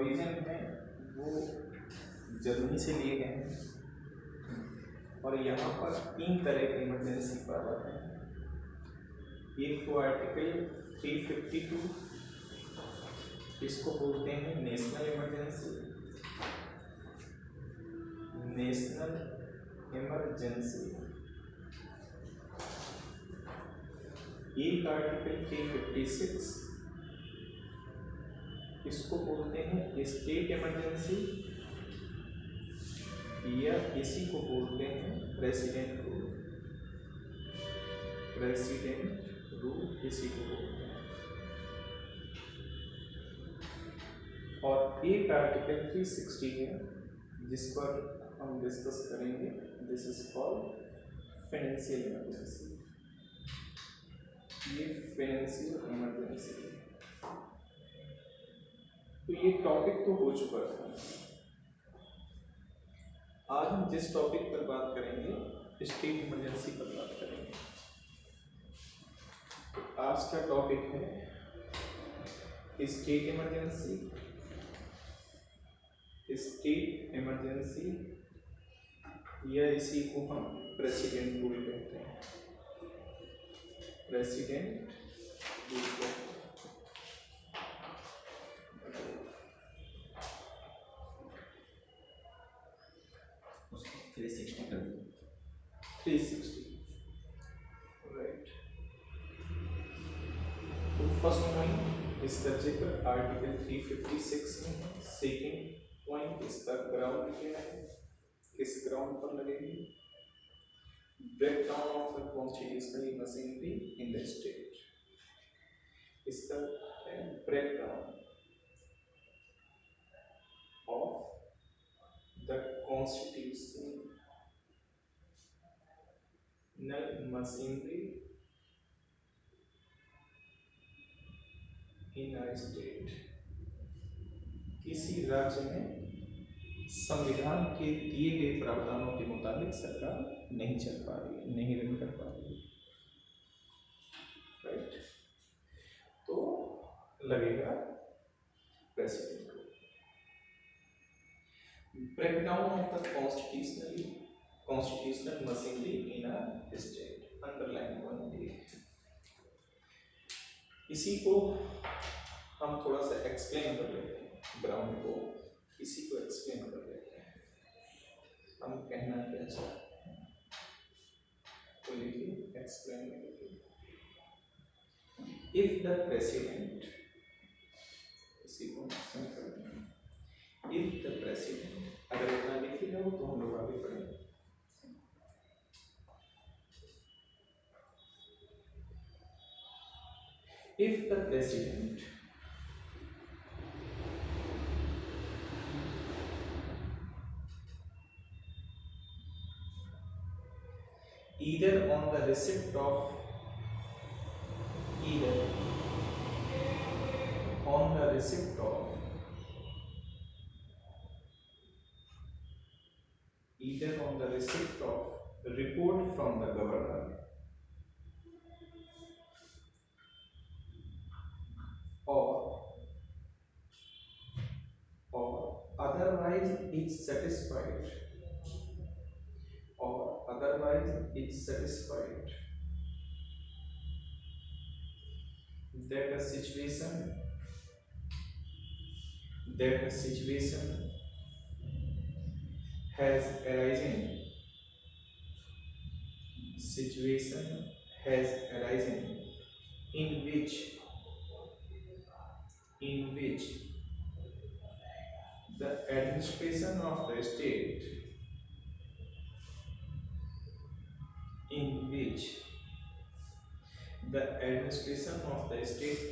Provision है वो Germany से लिए गए हैं और यहाँ पर 3 तरह के इमरजेंसी पावर हैं। एक तो आर्टिकल 352, इसको बोलते हैं नेशनल इमरजेंसी। National emergency. एक आर्टिकल 356, इसको बोलते हैं स्टेट इमरजेंसी या इसी को बोलते हैं प्रेसिडेंट रूल। प्रेसिडेंट रूल इसी को बोलते हैं। और एक आर्टिकल 360 है जिस पर हम डिस्कस करेंगे। This is called financial emergency. ये फाइनेंशियल इमरजेंसी। तो ये टॉपिक तो हो चुका था। आज हम जिस टॉपिक पर बात करेंगे स्टेट इमरजेंसी पर बात करेंगे। तो आज का टॉपिक है स्टेट इमरजेंसी। स्टेट इमरजेंसी या इसी को हम प्रेसिडेंट रूल कहते हैं। प्रेसिडेंट रूल कहते हैं। 360 राइट। तो फर्स्ट पॉइंट इसका जिक्र आर्टिकल 356 में है। सेकेंड पॉइंट इसका ग्राउंड क्या है, किस ग्राउंड पर लगेगी। Breakdown of the constitutional machinery in the state. इसका breakdown of the constitutional machinery in a state. किसी राज्य में संविधान के दिए गए प्रावधानों के मुताबिक सरकार नहीं चल पा रही है, नहीं रन कर पा रही है, राइट। तो लगेगा president rule. Breakdown of the constitutional machinery in a state. Underline one. इसी को हम थोड़ा सा एक्सप्लेन कर लेते हैं। ग्राउंड को इसी को एक्सप्लेन कर लेते हैं हम कहना क्या चाहते हैं। तो लिखिए एक्सप्लेन में लिखिए इफ द प्रेसिडेंट। इसी को एक्सप्लेन करते हैं। इफ द प्रेसिडेंट, अगर इतना लिखे जाओ तो हम लोग आगे पढ़ेंगे। If the president either on the receipt of either on the receipt of either on the receipt of report from the governor or otherwise is satisfied that a situation has arisen in which the administration of the state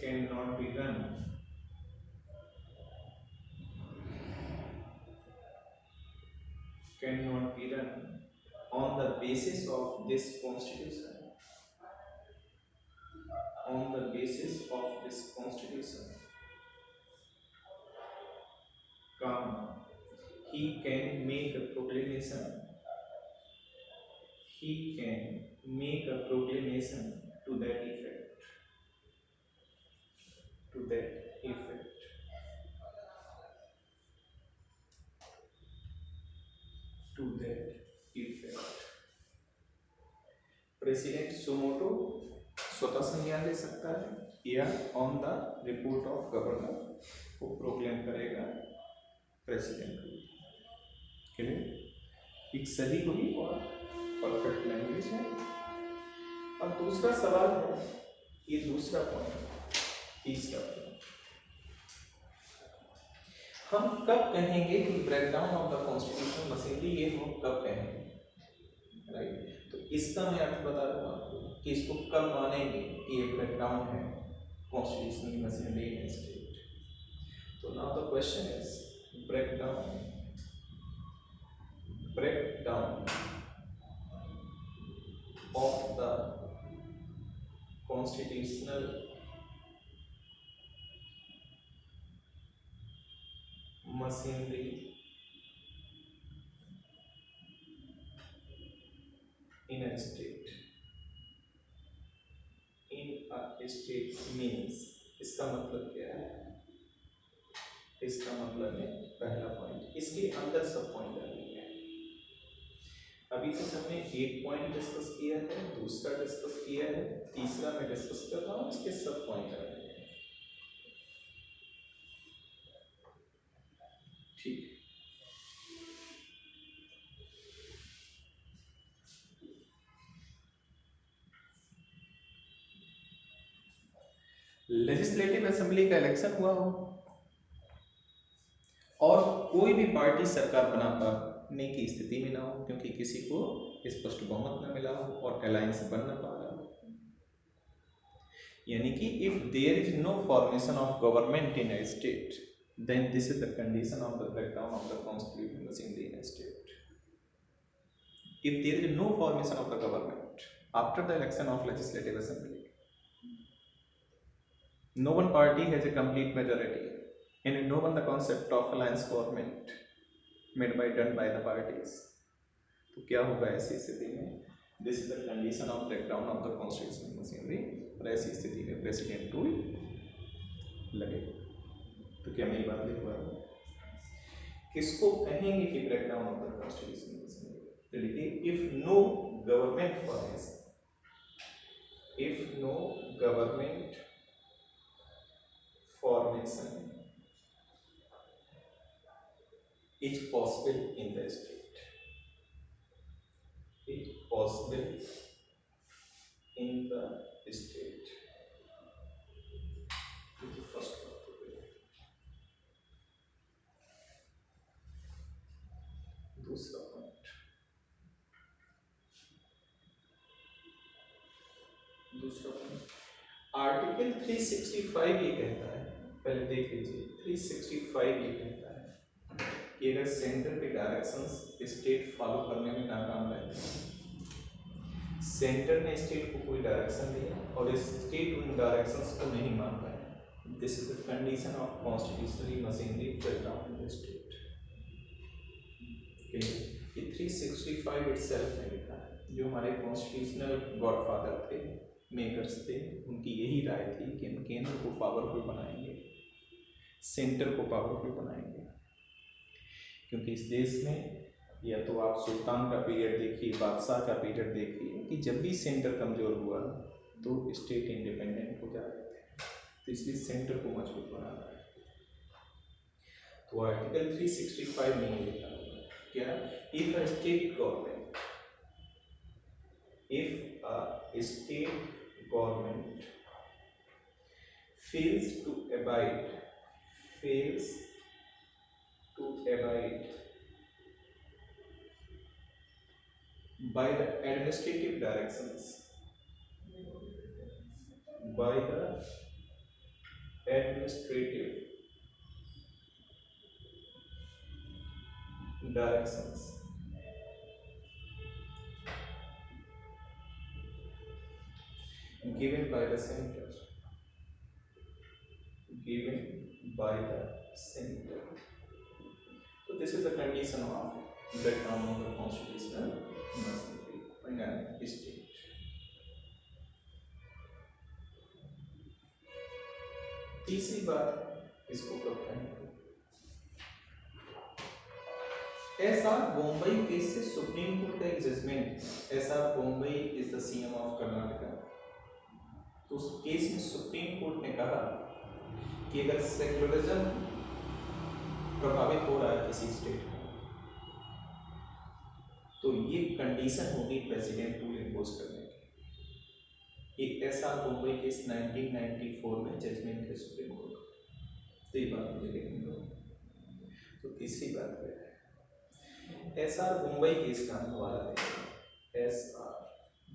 cannot be run on the basis of this constitution he can make a proclamation to that effect president suo motu स्वतः संज्ञान ले सकता है या on the report of governor को proclaim करेगा president को। Clear? एक सही हुई और परफेक्ट लैंग्वेज है। अब दूसरा सवाल है, ये दूसरा पॉइंट, तीसरा पॉइंट, हम कब कहेंगे कि breakdown of the constitution machinery, ये हम कब कहेंगे, राइट? तो इसका मैं अर्थ बता दूं आपको कि इसको कब मानेंगे कि ये ब्रेकडाउन है कॉन्स्टिट्यूशनल मशीनरी इन स्टेट। तो now the question is breakdown of the constitutional machinery in a state means, इसका मतलब क्या है? इसका मतलब है पहला पॉइंट, इसके अंदर सब पॉइंट डालेंगे। अभी तक हमने एक पॉइंट डिस्कस किया है, दूसरा डिस्कस किया है, तीसरा मैं डिस्कस कर रहा हूँ, इसके सब पॉइंट डालेंगे। ठीक, लेजिस्लेटिव असेंबली का इलेक्शन हुआ हो और कोई भी पार्टी सरकार बनाने की स्थिति में ना हो क्योंकि किसी को स्पष्ट बहुमत न मिला हो और अलायंस बन न पा रहा हो, यानी कि if there is no formation of government in a state, then this is the condition of the breakdown of the constitutional machinery in a state. If there is no formation of the government after the election of legislative assembly, no one party has a complete majority, and no one the concept of alliance government made by done by the parties, तो क्या होगा ऐसी स्थिति में? This is the condition of breakdown of the constitutional machinery. और ऐसी स्थिति में प्रेसिडेंट रूल लगे। तो क्या मेरी बात लिख पा रहा हूँ? किसको कहेंगे कि breakdown of the constitutional machinery? तो लिखिए, if no government formation, if no government formation is possible in the state, is possible in the state, this is first part। दूसरा पॉइंट, आर्टिकल 365 ये कहता है, पहले देख लीजिए, 365 ये कहता है कि अगर सेंटर के डायरेक्शंस स्टेट फॉलो करने में नाकाम रहे, सेंटर ने स्टेट को कोई डायरेक्शन दिया और स्टेट उन डायरेक्शंस को नहीं मान पाए, this is the condition of constitutional machinery breakdown in the state. ये 365 इटसेल्फ ने लिखा है, जो हमारे कॉन्स्टिट्यूशनल गॉडफादर थे, मेकर्स थे, उनकी यही राय थी कि हम केंद्र को पावरफुल बनाएंगे, सेंटर को पावरफुल बनाएंगे, क्योंकि इस देश में या तो आप सुल्तान का पीरियड देखिए, बादशाह का पीरियड देखिए, कि जब भी सेंटर कमजोर हुआ तो स्टेट इंडिपेंडेंट हो जा रहे थे, तो इसलिए सेंटर को मजबूत बनाना है। तो आर्टिकल 365 में लिखा हुआ क्या, if a state government, if a state government fails to abide by the administrative directions, given by the center, so this is the condition of breakdown of the constitutional machinery in a state। तीसरी बात, इसको कब कहेंगे? SR Bommai case से Supreme Court का एक judgment, SR Bommai is the CM of Karnataka. तो उस केस में सुप्रीम कोर्ट ने कहा कि अगर सेक्युलरिज्म प्रभावित हो रहा है किसी स्टेट में, तो ये कंडीशन होगी प्रेसिडेंट रूल इम्पोज करने की। एक एसआर बॉम्बई केस 1994 में जजमेंट है सुप्रीम कोर्ट का। तो ये बात मुझे लिखनी होगी। तो तीसरी बात है एसआर बॉम्बई केस का हवाला देंगे। SR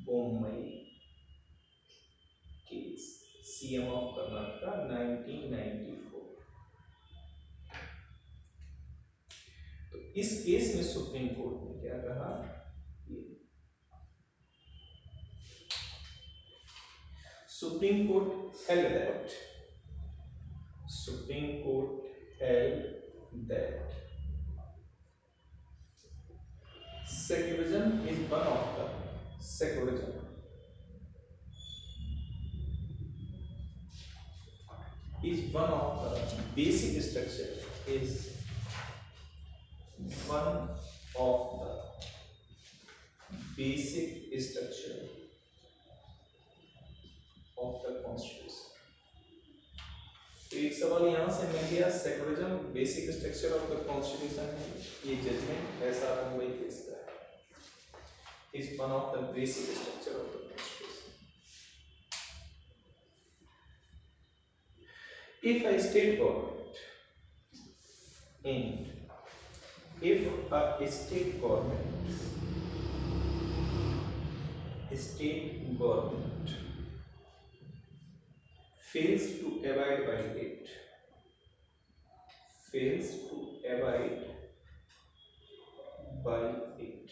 Bommai case CM of Karnataka 1994। तो इस केस में सुप्रीम कोर्ट ने क्या कहा, supreme court held that Supreme Court held that secularism is one of the basic structure is one of the basic structure of the constitution। तो एक सवाल यहाँ से मिल गया, secularism basic structure of the constitution है। ये जजमेंट ऐसा Mumbai case का है, is one of the basic structure of the constitution. If a state government and if a state government fails to abide by it,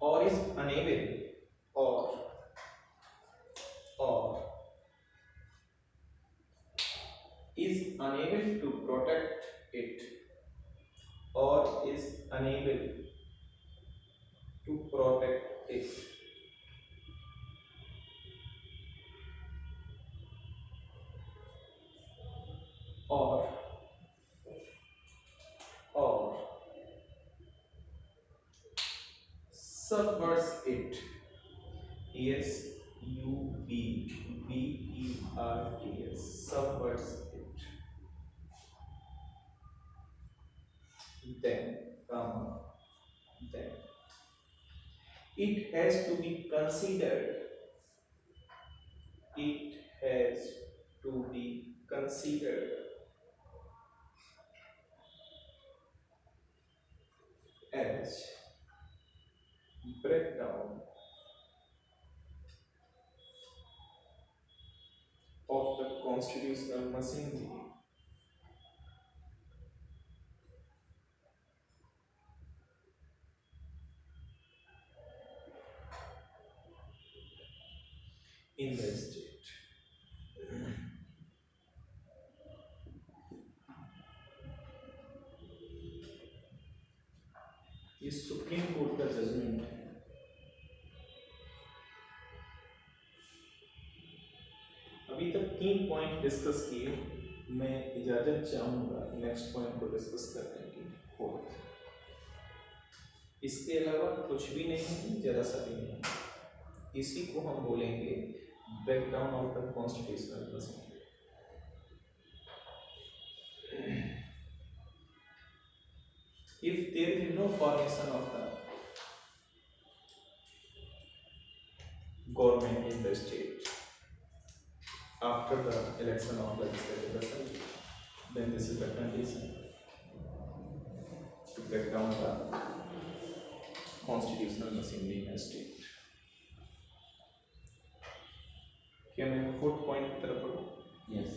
or is unable or is unable to protect it, or is unable to protect it, or subverts it, subverts, subverts it, then it has to be considered, as breakdown of the constitutional machinery in the state। ये supreme Court का judgement है। अभी तक 3 point discuss किए, मैं इजाजत चाहूंगा next point को डिस्कस करने की, फोर्थ। इसके अलावा कुछ भी नहीं है, जरा सा भी नहीं। इसी को हम बोलेंगे breakdown of the constitutional machinery. If there is no formation of the government in the state after the election of legislative assembly, then this is the condition to break down the constitutional machinery in a state। क्या मैं fourth point की तरफ बढ़ूं? Yes.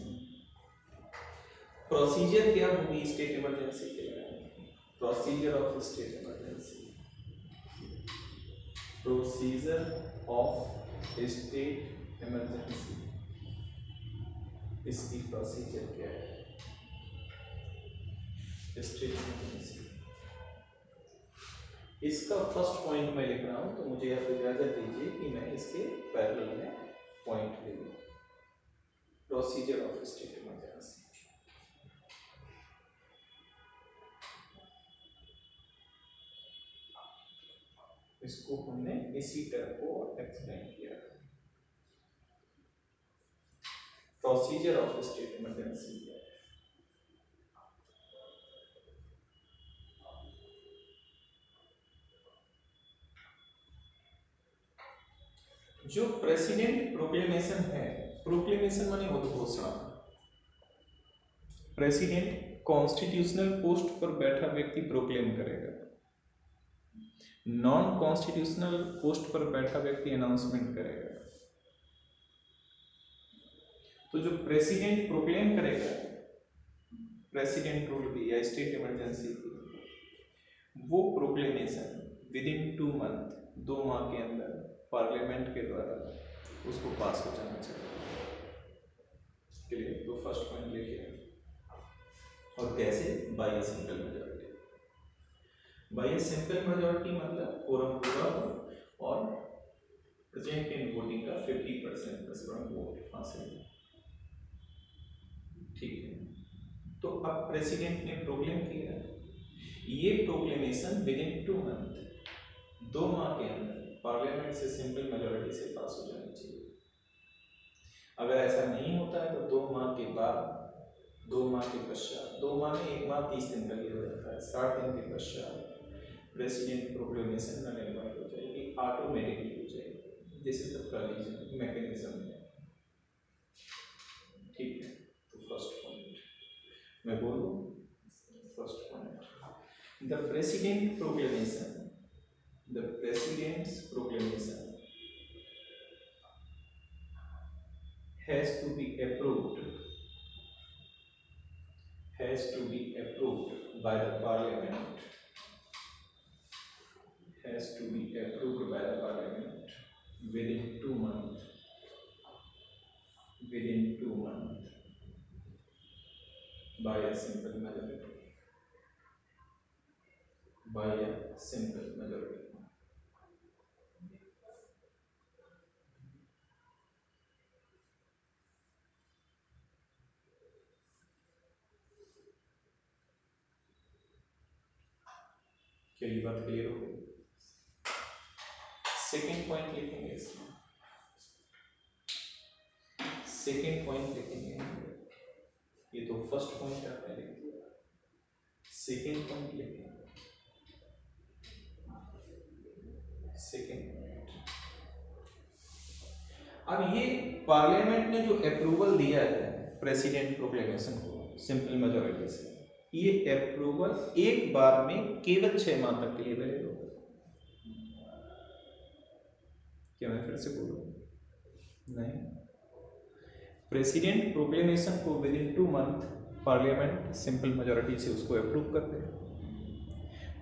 Procedure क्या होगी state emergency के लिए? Procedure of state emergency, procedure of state emergency, इसकी procedure क्या है? स्टेट इमरजेंसी, इसका फर्स्ट पॉइंट मैं लिख रहा हूं, तो मुझे आप इजाजत दीजिए कि मैं इसके पैरेलल में पॉइंट ले लूं। प्रोसीजर ऑफ स्टेट इमरजेंसी, इसको हमने इसी तरह को एक्सप्लेन किया। प्रोसीजर ऑफ स्टेट इमरजेंसी है। जो प्रेसिडेंट प्रोक्लेमेशन है, प्रोक्लेमेशन माने उद्घोषणा। प्रेसिडेंट कॉन्स्टिट्यूशनल पोस्ट पर बैठा व्यक्ति प्रोक्लेम करेगा, नॉन कॉन्स्टिट्यूशनल पोस्ट पर बैठा व्यक्ति अनाउंसमेंट करेगा। तो जो प्रेसिडेंट प्रोक्लेम करेगा प्रेसिडेंट रूल की या स्टेट इमरजेंसी की, वो प्रोक्लेमेशन विद इन 2 मंथ, 2 माह के अंदर पार्लियामेंट के द्वारा उसको पास हो जाना चाहिए। क्लियर? तो फर्स्ट पॉइंट लिखिए। और कैसे? Bye simple majority. Bye simple majority मतलब कोरम पूरा हो और प्रेजेंट इन वोटिंग का 50% प्लस वोट हासिल। ठीक है। तो अब प्रेसिडेंट ने प्रोक्लेम किया, ये प्रोक्लेमेशन विद इन 2 मंथ, 2 माह के अंदर पार्लियामेंट से सिंपल मेजॉरिटी से पास हो जानी चाहिए। अगर ऐसा नहीं होता है तो 2 माह के बाद, 2 माह के पश्चात, 2 माह में 1 माह 30 दिन का ये हो जाता है, 60 दिन के पश्चात president proclamation null and void हो जाएगी, ऑटोमेटिकली हो जाएगी। This is the provision mechanism. ठीक है। तो फर्स्ट पॉइंट मैं बोलूं, first point, the president proclamation, the president's proclamation has to be approved by the parliament, has to be approved by the parliament within 2 months, within 2 months by a simple majority, by a simple majority। क्या ये बात clear हो गई? Second point लिखेंगे इसमें, second point लिखेंगे, ये तो फर्स्ट पॉइंट आपने लिख दिया, सेकेंड पॉइंट लिखेंगे, सेकेंड पॉइंट। अब ये पार्लियामेंट ने जो अप्रूवल दिया है प्रेसिडेंट प्रोक्लेमेशन को सिंपल मेजॉरिटी से, ये अप्रूवल एक बार में केवल 6 माह तक के लिए वैलिड होगा। क्या मैं फिर से बोलूं? नहीं, प्रेसिडेंट प्रोक्लेमेशन को with in 2 month parliament simple majority से उसको अप्रूव करते हैं।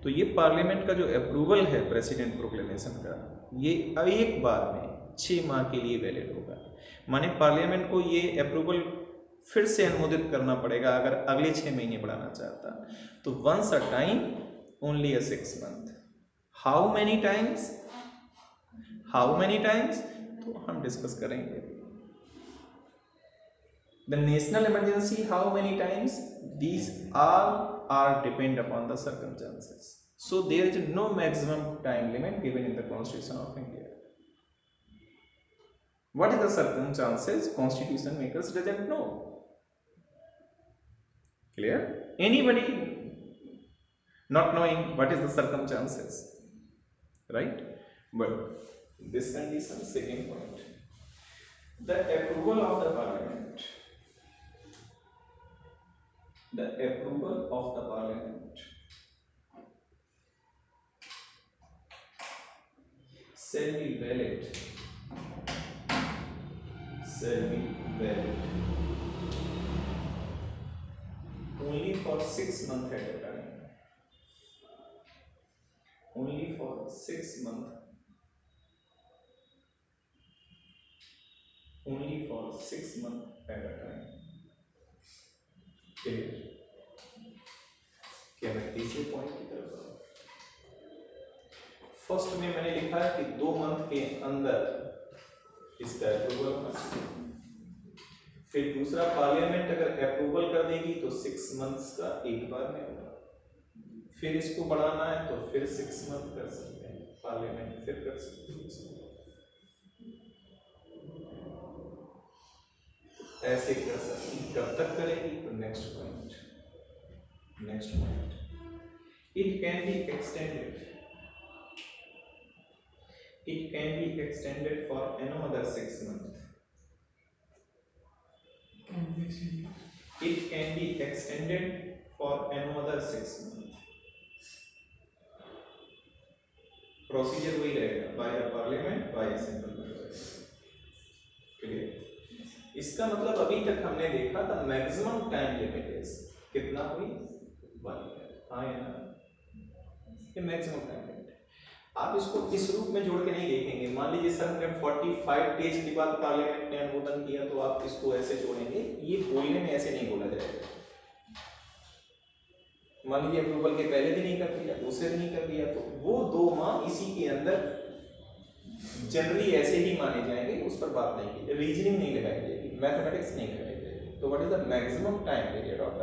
तो ये पार्लियामेंट का जो अप्रूवल है प्रेसिडेंट प्रोक्लेमेशन का, ये एक बार में 6 माह के लिए वैलिड होगा। माने पार्लियामेंट को ये अप्रूवल फिर से अनुमोदित करना पड़ेगा अगर अगले 6 महीने बढ़ाना चाहता, तो once a time only a 6 month. How many times, how many times तो हम डिस्कस करेंगे। The national emergency, how many times? These all are depend upon the circumstances. So there is no maximum time limit given in the Constitution of India. What is the circumstances? Constitution makers doesn't know. Clear? Anybody not knowing what is the circumstances, right? But this condition, second point, the approval of the parliament, the approval of the parliament shall be valid, shall be valid only for 6 months at a time, only for 6 months, only for 6 months at a time। Clear? क्या मैं तीसरे point की तरफ आऊं? First में मैंने लिखा है कि 2 मंथ के अंदर इसका अप्रूवल होना चाहिए। फिर दूसरा, पार्लियामेंट अगर अप्रूवल कर देगी तो 6 मंथ्स का एक बार में होगा, फिर इसको बढ़ाना है तो फिर 6 मंथ कर सकते हैं। पार्लियामेंट फिर कर सकते हो इसको। ऐसे कर सकती, कब तक करेगी? तो next point it can be extended, it can be extended for another 6 months. It can be extended for another 6 months. Procedure वही रहेगा, bye the parliament, bye simple majority. Clear? इसका मतलब अभी तक हमने देखा था मैक्सिमम टाइम लिमिट इज कितना हुई? 1 ईयर। हाँ या ना? ये मैक्सिमम टाइम लिमिट। आप इसको इस रूप में जोड़ के नहीं देखेंगे। मान लीजिए सर हमने 45 डेज के बाद पार्लियामेंट ने अनुमोदन किया, तो आप इसको ऐसे जोड़ेंगे। ये बोलने में ऐसे नहीं बोला जाएगा। मान लीजिए अप्रूवल के पहले दिन ही कर दिया, दूसरे दिन ही कर दिया, तो वो 2 माह इसी के अंदर जनरली ऐसे ही माने जाएंगे, उस पर बात नहीं की, रीजनिंग नहीं लगाई जाएगी, मैथमेटिक्स नहीं लगाई जाएगी। तो what is the maximum time period of the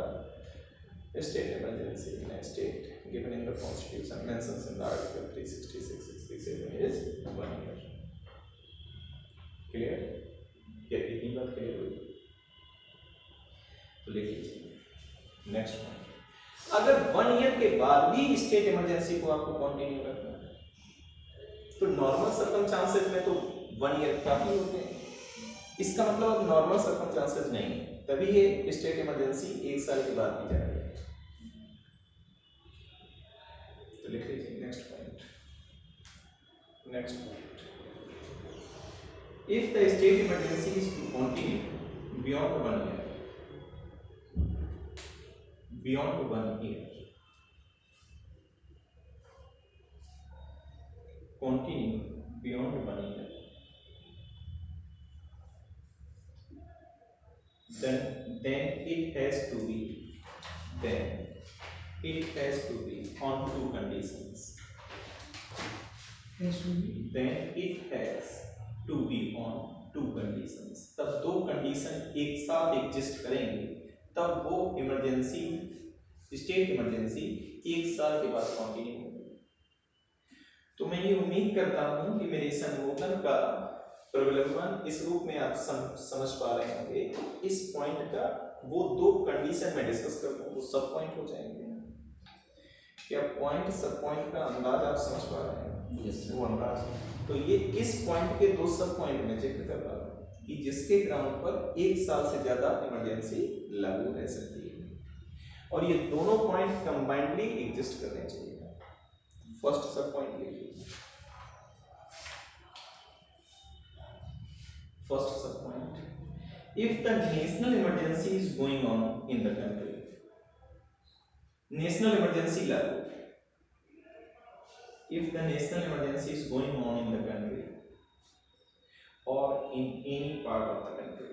state emergency in a state given in the constitution mentions in the article 366-67 is 1 year. Clear? क्या इतनी बात क्लियर हुई? तो लिख लीजिए नेक्स्ट पॉइंट, अगर 1 ईयर के बाद भी स्टेट इमरजेंसी को आपको कंटिन्यू रखना है, तो नॉर्मल सर्कमस्टांसेस में तो 1 ईयर काफी होते हैं। इसका मतलब अब नॉर्मल सर्कमस्टांसेस नहीं है, तभी ये स्टेट इमरजेंसी 1 साल के बाद भी जा रही है। तो लिख लीजिए next point if the state emergency is to continue beyond 1 year continue beyond 1 year, then it has to be on 2 conditions. Then it has to be on 2 conditions. तब 2 कंडीशन एक साथ एग्जिस्ट करेंगे, तब वो इमरजेंसी, स्टेट इमरजेंसी 1 साल के बाद continue होगी। तो मैं ये उम्मीद करता हूं कि मेरे इस अनुमोदन का प्रबलगमन इस रूप में आप समझ पा रहे होंगे। इस पॉइंट का वो 2 कंडीशन में डिस्कस करता हूं, वो सब पॉइंट हो जाएंगे। क्या पॉइंट सब पॉइंट का अंदाज आप समझ पा रहे हैं? Yes, वो अंदाज। तो ये इस पॉइंट के 2 सब पॉइंट में जिक्र कर रहा हूं कि जिसके ग्राउंड पर 1 साल से ज्यादा इमरजेंसी लागू रह सकती है, और ये दोनों पॉइंट कंबाइंडली एग्जिस्ट करने चाहिए। फर्स्ट सब पॉइंट लिखिए। फर्स्ट सब point, if the national emergency is going on in the country, national emergency लागू, if the national emergency is going on in the country or in any part of the country,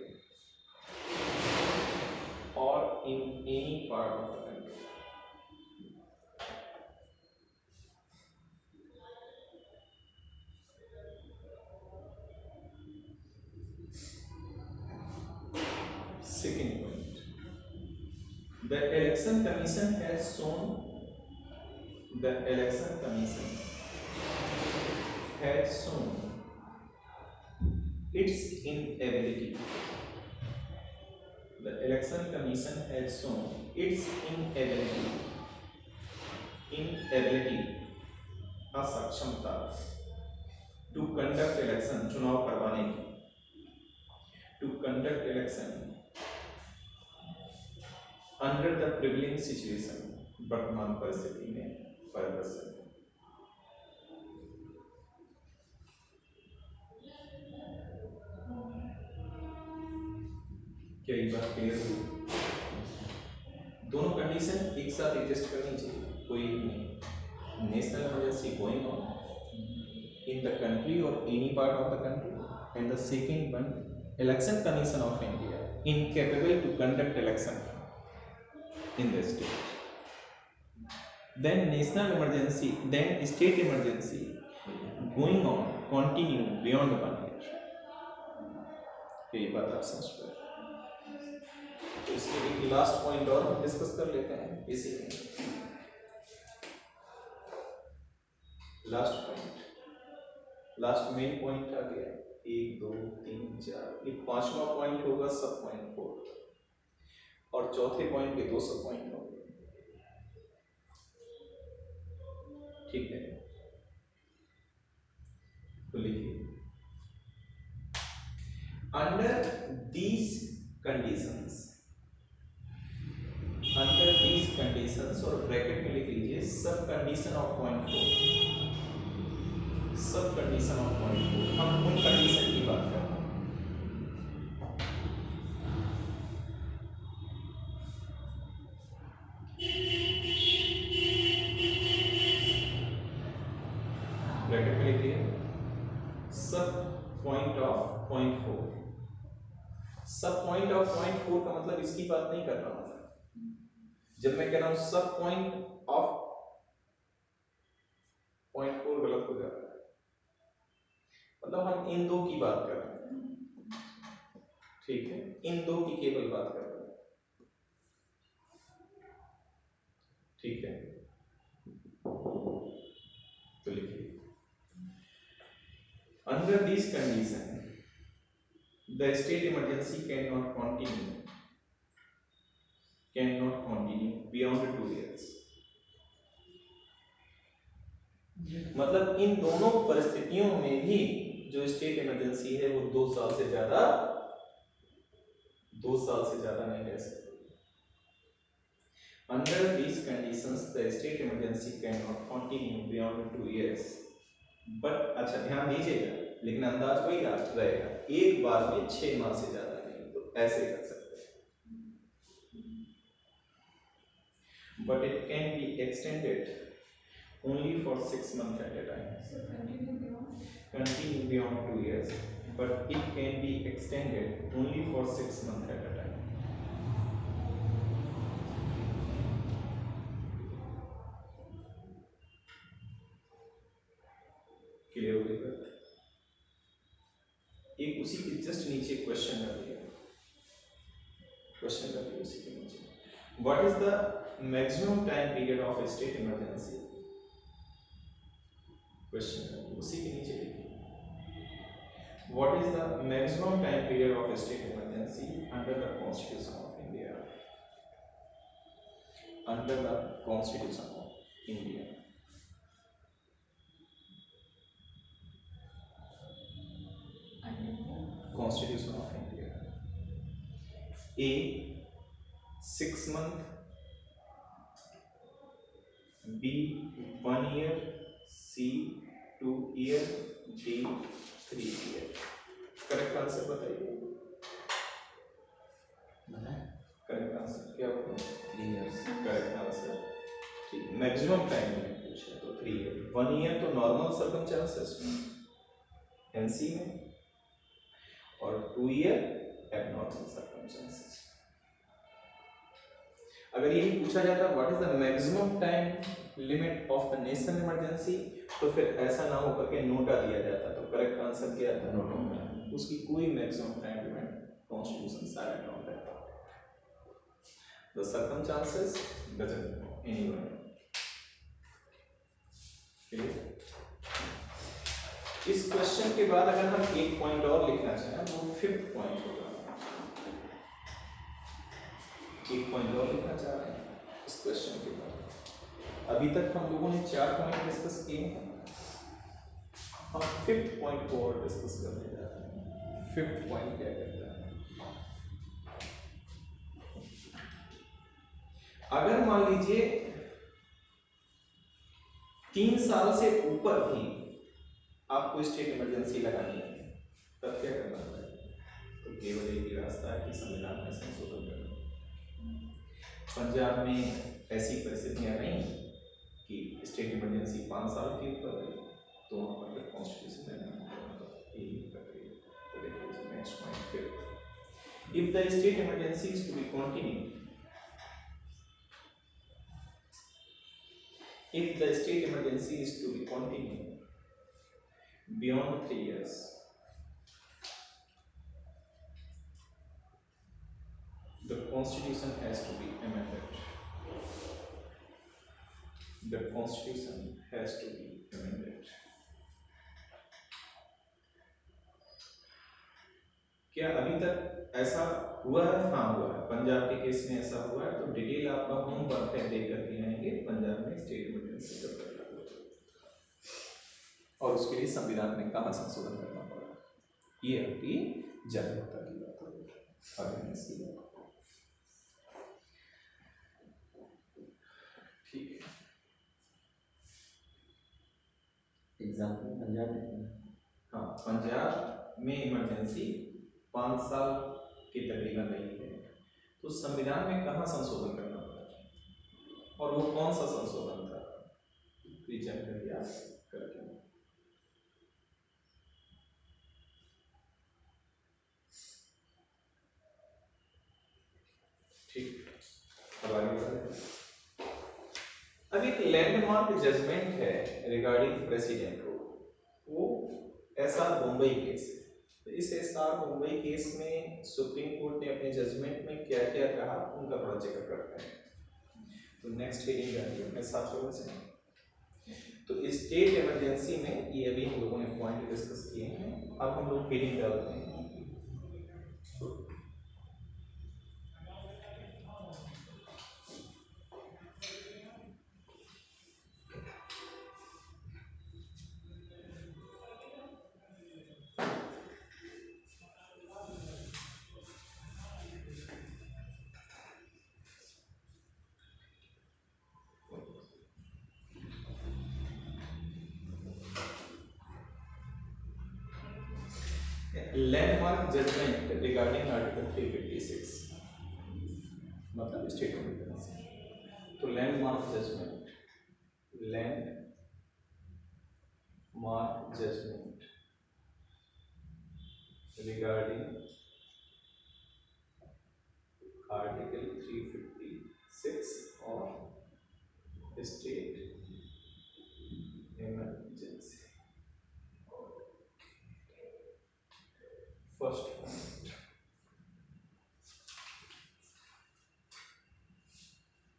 second point, the election commission has shown its inability. The election commission has shown its inability, असक्षमता, to conduct election, चुनाव करवाने की, to conduct election under the prevailing situation, वर्तमान परिस्थिति में प्रदर्शन। क्या ये बात क्लियर हुई? दोनों कंडीशन एक साथ एडजस्ट करनी चाहिए, कोई नहीं। National emergency going on in the country और any part of the country, and the second one, election commission of India incapable to conduct election in the state. Then national emergency, then state emergency going on continue beyond 1 year. ये बात आप समझ पाए? तो इसके एक last point और हम डिस्कस कर लेते हैं इसी में। Last point, last main point आ गया, 1 2 3 4, ये पांचवा पॉइंट होगा सब पॉइंट 4, और चौथे पॉइंट के 2 सब पॉइंट होंगे, ठीक है। तो लिखिए, under these conditions, under these conditions, और ब्रैकेट में लिख लीजिए सब कंडीशन ऑफ पॉइंट 4, सब कंडीशन ऑफ पॉइंट 4, हम उन कंडीशन की बात कर रहे हैं। ब्रैकेट में लिखिए सब पॉइंट ऑफ पॉइंट 4, सब पॉइंट ऑफ पॉइंट 4 का मतलब इसकी बात नहीं कर रहा हूं। जब मैं कह रहा हूं सब पॉइंट ऑफ पॉइंट 4 गलत हो जाता है, मतलब हम इन दो की बात कर रहे हैं, ठीक है, इन दो की केवल बात कर रहे हैं, ठीक है। तो लिखिए, under this condition the state emergency can not continue beyond 2 years। मतलब इन दोनों परिस्थितियों में भी जो स्टेट इमरजेंसी है वो 2 साल से ज्यादा नहीं रह सकती। Under these conditions, the state emergency cannot continue beyond 2 years. But अच्छा ध्यान दीजिएगा, लेकिन अंदाज वही रहेगा, एक बार में 6 माह से ज्यादा नहीं, तो ऐसे कर सकते हैं। But it can be extended only for 6 months at a time. So continue beyond 2 years, but it can be extended only for 6 months at a time. Clear हो गई? एक उसी के जस्ट नीचे क्वेश्चन कर दिया, क्वेश्चन कर दिया उसी के नीचे, what is the maximum time period of state emergency, question कर दिया उसी के नीचे लिखिए, what is the maximum time period of state emergency under the constitution of India, under the constitution of India. Constitution of India. A 6 month, B 1 year, C 2 year, D 3 year। Correct answer बताइए, correct answer क्या होगा? 3 years। Correct answer, ठीक। Maximum time में पूछा तो 3 year, 1 year तो normal circumstances में NC में, और 2 ईयर एबनॉर्मल सर्कमस्टेंसेस। अगर यही पूछा जाता what is the maximum time limit of the national emergency, तो फिर ऐसा ना हो करके नोटा दिया जाता, तो करेक्ट आंसर क्या था? नोटा। उसकी कोई maximum time limit constitution silent on रहता, द सर्कमस्टेंसेस डजंट एनीवन। इस क्वेश्चन के बाद अगर हम एक पॉइंट और लिखना चाहें, वो 5th पॉइंट होगा, एक पॉइंट और लिखना चाह रहे हैं इस क्वेश्चन के बाद। अभी तक हम लोगों ने 4 पॉइंट डिस्कस किए हैं, हम 5th पॉइंट को और डिस्कस करने जा रहे हैं। 5th पॉइंट क्या कहता है? अगर मान लीजिए 3 साल से ऊपर भी आपको स्टेट इमरजेंसी लगानी है, तब क्या करना पड़ेगा? तो केवल एक ही रास्ता है कि संविधान में संशोधन करना। पंजाब में ऐसी परिस्थितियां रही कि स्टेट इमरजेंसी 5 साल के ऊपर रही, तो वहां पर constitution next point 5th, if the state emergency is to be continued, if the state emergency is to be continued beyond 3 years, the constitution has to be amended, the constitution has to be amended। क्या अभी तक ऐसा हुआ है? हाँ हुआ है, पंजाब के केस में ऐसा हुआ है। तो डिटेल आपका होमवर्क है, देख करके आएंगे पंजाब में स्टेट इमरजेंसी कब तक लागू हुआ और उसके लिए संविधान में कहाँ संशोधन करना पड़ा, ये आपकी जागरूकता की बात होगी, अवेयरनेस की बात। ठीक है, एग्जाम्पल पंजाब में, हाँ पंजाब में इमरजेंसी 5 साल की तकरीबन रही है। तो संविधान में कहाँ संशोधन करना पड़ा और वो कौन सा संशोधन था, ये जानकारी आप करके। ठीक, अब आगे बढ़ते। अब एक लैंडमार्क जजमेंट है रिगार्डिंग प्रेसिडेंट को, वो एसआर मुंबई केस है। तो इस एसआर मुंबई केस में सुप्रीम कोर्ट ने अपने जजमेंट में क्या क्या कहा, उनका थोड़ा चेकअप करते हैं। तो नेक्स्ट हेडिंग जानिए अपने साथ से। तो स्टेट इमरजेंसी में ये अभी हम लोगों ने पॉइंट डिस्कस किए हैं, अब हम लोग हेडिंग डालते हैं। लैंडमार्क जजमेंट रिगार्डिंग आर्टिकल 356 मतलब स्टेट इमरजेंसी। तो landmark judgment, landmark judgment regarding article 356 और स्टेट इमरजेंसी। फर्स्ट पॉइंट,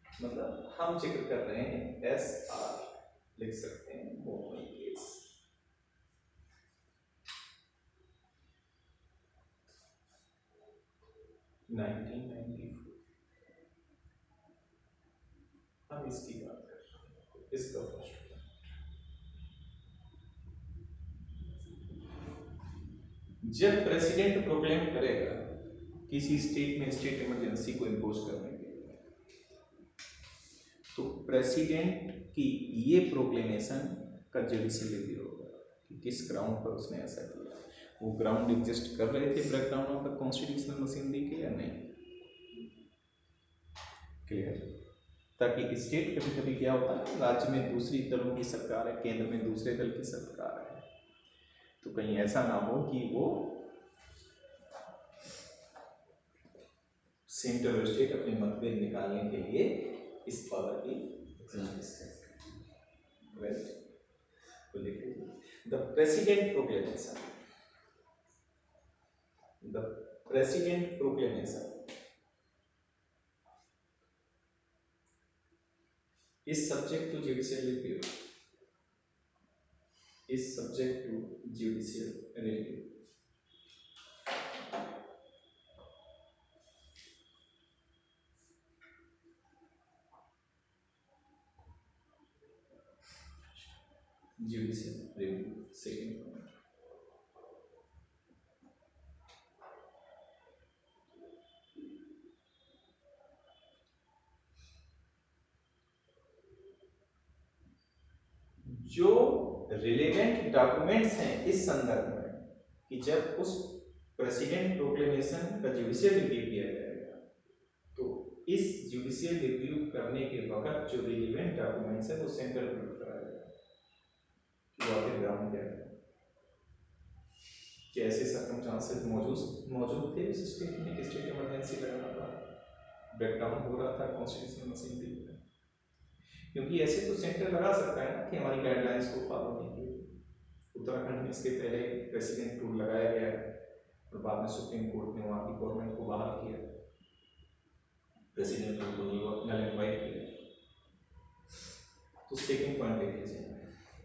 मतलब हम जिक्र कर रहे हैं एस आर, लिख सकते हैं मुंबई केस। हम इसकी बात कर रहे हैं, इसका फर्स्ट। जब प्रेसिडेंट प्रोक्लेम करेगा किसी स्टेट में स्टेट इमरजेंसी को इम्पोज करने के लिए, तो प्रेसिडेंट की ये प्रोक्लेमेशन का जुडिशियल रिव्यू होगा कि किस ग्राउंड पर उसने ऐसा किया, वो ग्राउंड एग्जिस्ट कर रहे थे background of the constitutional machinery के या नहीं। क्लियर? ताकि स्टेट कभी कभी क्या होता है, राज्य में दूसरी दलों की सरकार है, केंद्र में दूसरे दल की सरकार है, तो कहीं ऐसा ना हो कि वो सेंट्रल और स्टेट अपने मतभेद निकालने के लिए इस पावर की एक्सरसाइज करें। राइट, तो देखिए the president proclamation, the president proclamation is subject to judicial review, is subject to judicial review. Judicial review, second point. जो रिलेवेंट डॉक्यूमेंट्स हैं इस संदर्भ में कि जब उस प्रेसिडेंट प्रोक्लेमेशन का जुडिशियल रिव्यू किया जाएगा, तो इस जुडिशियल रिव्यू करने के वक्त जो रिलेवेंट डॉक्यूमेंट्स है वो सेंट्रल पर कराया जाएगा। ग्राउंड क्या है, कि ऐसे सर्कमस्टांसेस मौजूद थे उस स्टेट में कि स्टेट इमरजेंसी लगाना पड़ा, ब्रेकडाउन हो रहा था कॉन्स्टिट्यूशनल मशीनरी में। क्योंकि ऐसे तो सेंटर लगा सकता है ना कि हमारी गाइडलाइंस को फॉलो नहीं किए। उत्तराखंड में इसके पहले प्रेसिडेंट रूल लगाया गया और बाद में सुप्रीम कोर्ट ने वहाँ की गवर्नमेंट को बहाल किया, प्रेसिडेंट रूल को नल एंड वाइड किया। तो सेकंड पॉइंट देख लीजिए,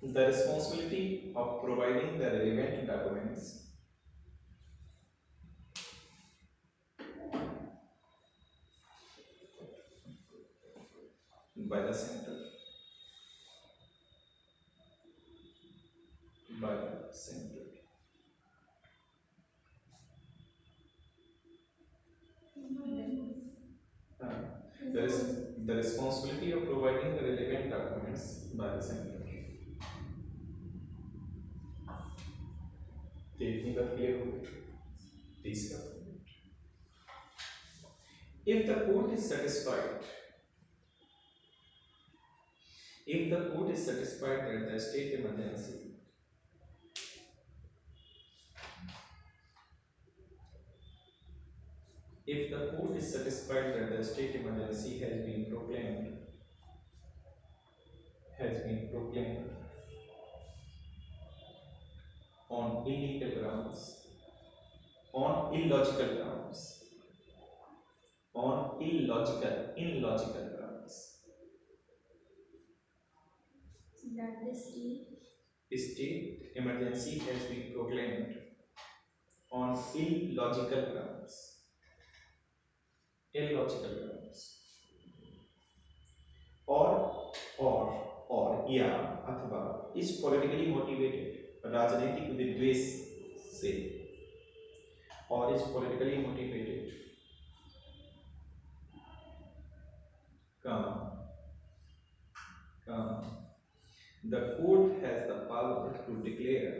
the responsibility of providing the relevant documents by the center, by the center. There is the responsibility of providing the relevant documents by the center. इतनी बात clear हो गई? तीसरा, if the court is satisfied, if the court is satisfied that the state emergency if the court is satisfied that the state emergency has been proclaimed on illegal grounds, on illogical grounds, on illogical grounds, that the state emergency has been proclaimed on illogical grounds, or या अथवा is politically motivated, राजनीतिक उद्देश्य से, or is politically motivated, the court has the power to declare,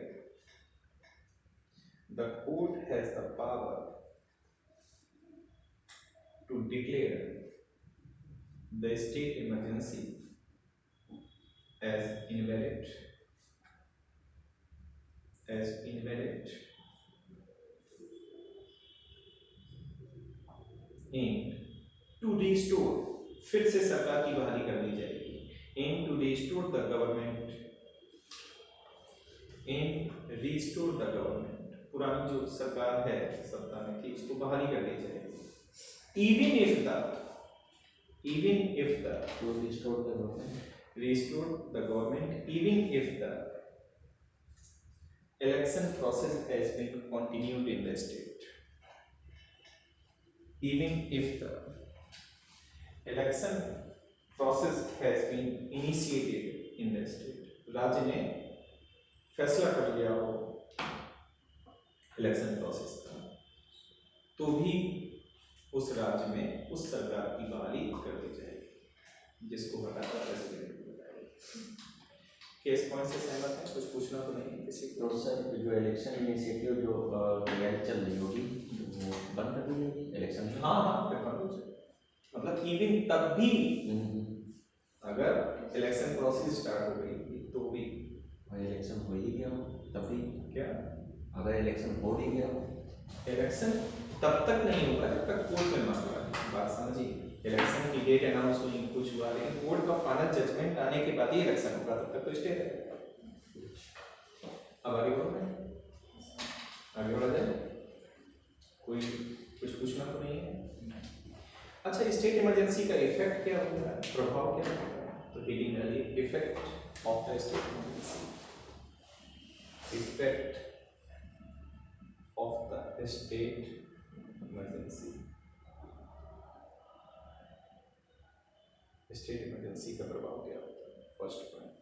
the court has the power to declare the state emergency as invalid, and to restore, फिर से सरकार की बहाली कर दी जाएगी, and to restore the government, पुरानी जो सरकार है सत्ता में थी उसको बहाली कर दी जाएगी, even if the to restore the government, even if the election process has been continued in the state, even if the election process has been initiated in the state, राज्य ने फैसला कर लिया हो इलेक्शन प्रोसेस का, तो भी उस राज्य में उस सरकार की बहाली कर दी जाएगी जिसको हटाकर प्रेसिडेंट को बताएगी। केस पॉइंट से सहमत है? कुछ पूछना तो नहीं है किसी को? तो सर जो इलेक्शन इनिशिएटिव जो तैयारी चल रही होगी वो बंद कर दी जाएगी इलेक्शन? हाँ फिर बंद हो जाए, मतलब इवन तब भी अगर इलेक्शन प्रोसेस स्टार्ट हो गई थी तो भी इलेक्शन हो ही गया हो तब भी क्या, अगर इलेक्शन हो ही गया हो, इलेक्शन तब तक नहीं होगा जब तक कोर्ट में मामला है, बात समझिए, इलेक्शन की डेट अनाउंस हुई कुछ हुआ लेकिन कोर्ट का फाइनल जजमेंट आने के बाद ही इलेक्शन होगा, तब तक तो स्टे रहेगा। अब आगे बढ़ो, आगे बढ़ा जाए, कोई कुछ पूछना तो नहीं है? अच्छा, स्टेट इमरजेंसी का इफेक्ट क्या होगा, प्रभाव क्या होगा? तो effect of the state emergency, effect of the state emergency, state emergency का प्रभाव क्या होता है? फर्स्ट पॉइंट,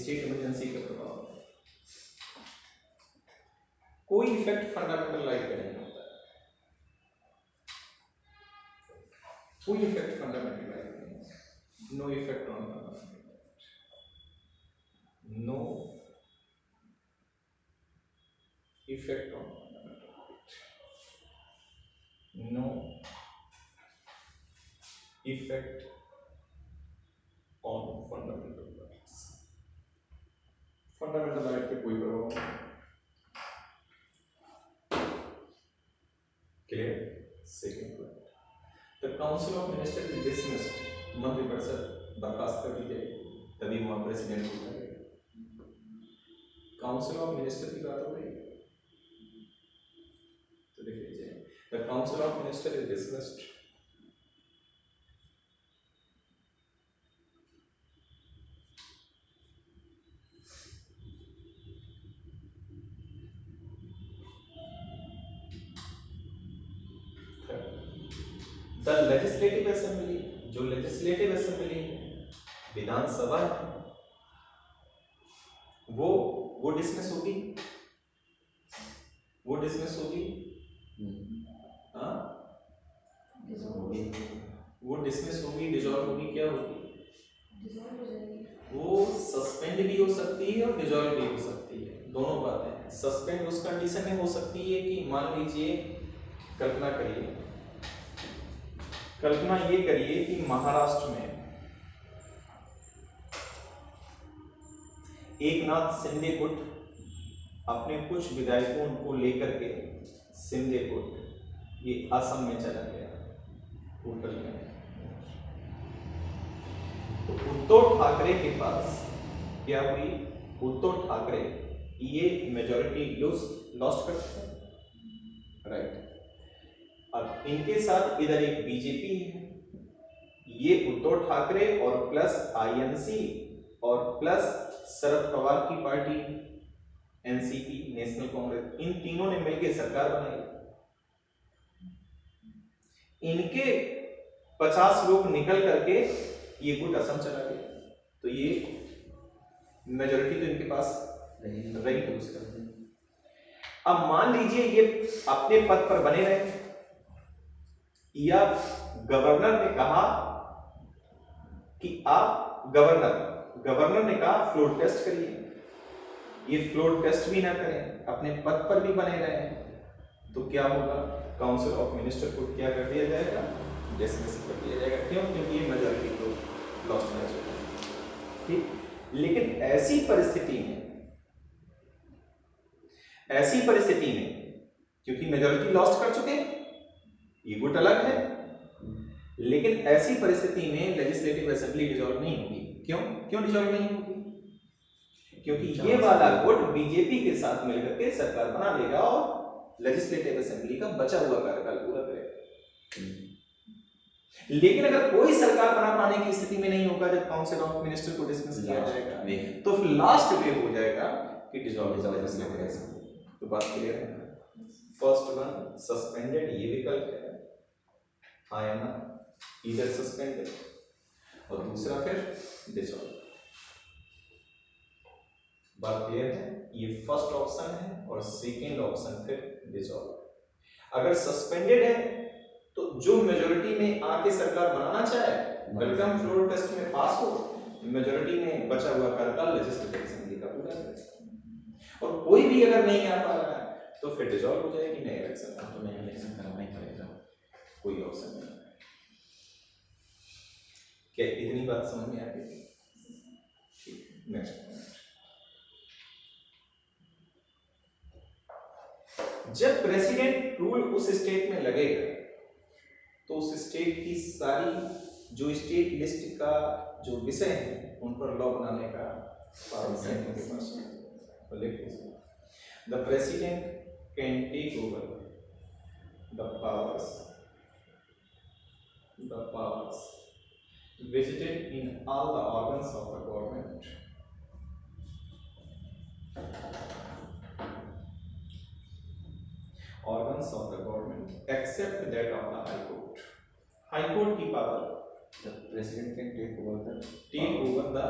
स्टेट इमरजेंसी का प्रभाव, कोई इफेक्ट फंडामेंटल लाइफ पे नहीं होता है, कोई इफेक्ट फंडामेंटल लाइफ में नहीं, no effect on fundamental life, no effect on fundamental right, no effect on fundamental rights, fundamental right पे कोई प्रभाव नहीं। Clear? Second point, the council of ministers is dismissed, मंत्रिपरिषद बर्खास्त कर दी जाएगी, तभी वहां प्रेसिडेंट होता है। काउंसिल ऑफ मिनिस्टर की बात हो रही है तो लिख लीजिए, the council of minister is dismissed, the legislative assembly, जो लेजिस्लेटिव असेंबली विधानसभा है वो डिसमिस होगी, वो डिसमिस होगी, हाँ वो डिसमिस होगी, डिसॉल्व होगी, क्या होगी? डिसॉल्व हो जाएगी। वो सस्पेंड भी हो सकती है और डिसॉल्व भी हो सकती है, दोनों बातें हैं। सस्पेंड उस कंडीशन में हो सकती है कि मान लीजिए, कल्पना करिए, कल्पना ये करिए कि महाराष्ट्र में एकनाथ शिंदे गुट अपने कुछ विधायकों को लेकर के शिंदे गुट ये असम में चला गया होटल में, तो उद्धव ठाकरे के पास क्या हुई? उद्धव ठाकरे ये मेजॉरिटी लॉस्ट कर सकते हैं, राइट। अब इनके साथ इधर एक बीजेपी है, ये उद्धव ठाकरे और प्लस आईएनसी और प्लस शरद पवार की पार्टी एनसीपी, नेशनल कांग्रेस, इन तीनों ने मिलकर सरकार बनाई। इनके 50 लोग निकल करके ये गुट असम चला गया, तो ये मेजॉरिटी तो इनके पास रही तो उसका। अब मान लीजिए ये अपने पद पर बने रहे, या गवर्नर ने कहा कि आप गवर्नर ने कहा फ्लोर टेस्ट करिए, ये फ्लोर टेस्ट भी ना करें, अपने पद पर भी बने रहे, तो क्या होगा? काउंसिल ऑफ मिनिस्टर को क्या कर दिया जाएगा? डिसमिस कर दिया जाएगा। क्यों? क्योंकि ये मेजॉरिटी को लॉस्ट कर चुका है, ठीक। लेकिन ऐसी परिस्थिति में क्योंकि मेजॉरिटी लॉस्ट कर चुके हैं, ये गुट अलग है, लेकिन ऐसी परिस्थिति में लेजिस्लेटिव असेंबली डिसॉल्व नहीं होगी। क्यों डिसॉल्व नहीं होगी? क्योंकि ये वाला गुट बीजेपी के साथ मिलकर के सरकार बना लेगा और लेजिस्लेटिव असेंबली का बचा हुआ कार्यकाल पूरा करेगा। लेकिन अगर कोई सरकार बना पाने की स्थिति में नहीं होगा, जब काउंसिल ऑफ मिनिस्टर को डिसमिस किया जाएगा, तो फिर लास्ट वे हो जाएगा कि डिसॉल्व लेजिस्लेटिव असेंबली। तो बात क्लियर है? फर्स्ट वन सस्पेंडेड, ये विकल्प है, आया ना, इधर सस्पेंडेड, और दूसरा फिर डिसॉल्व। बात क्लियर है? ये फर्स्ट ऑप्शन है और सेकंड ऑप्शन फिर डिसॉल्व। अगर सस्पेंडेड है तो जो मेजॉरिटी में आके सरकार बनाना चाहे, वेलकम, फ्लोर टेस्ट में पास हो, मेजॉरिटी में बचा हुआ कार्यकाल लेजिस्लेटिव असेंबली का पूरा करे। और कोई भी अगर नहीं आ पा रहा है तो फिर डिसॉल्व हो जाएगी, नए इलेक्शन, तो नया इलेक्शन कराना ही पड़ेगा, कोई ऑप्शन नहीं। क्या इतनी बात समझ में आ गई? ठीक, नेक्स्ट। जब प्रेसिडेंट रूल उस स्टेट में लगेगा तो उस स्टेट की सारी जो स्टेट लिस्ट का जो विषय है उन पर लॉ बनाने का पावर सेंटर के पास है। The president can take over the powers visited in all the organs of the government except that of the High Court. High Court की power, the president can take over the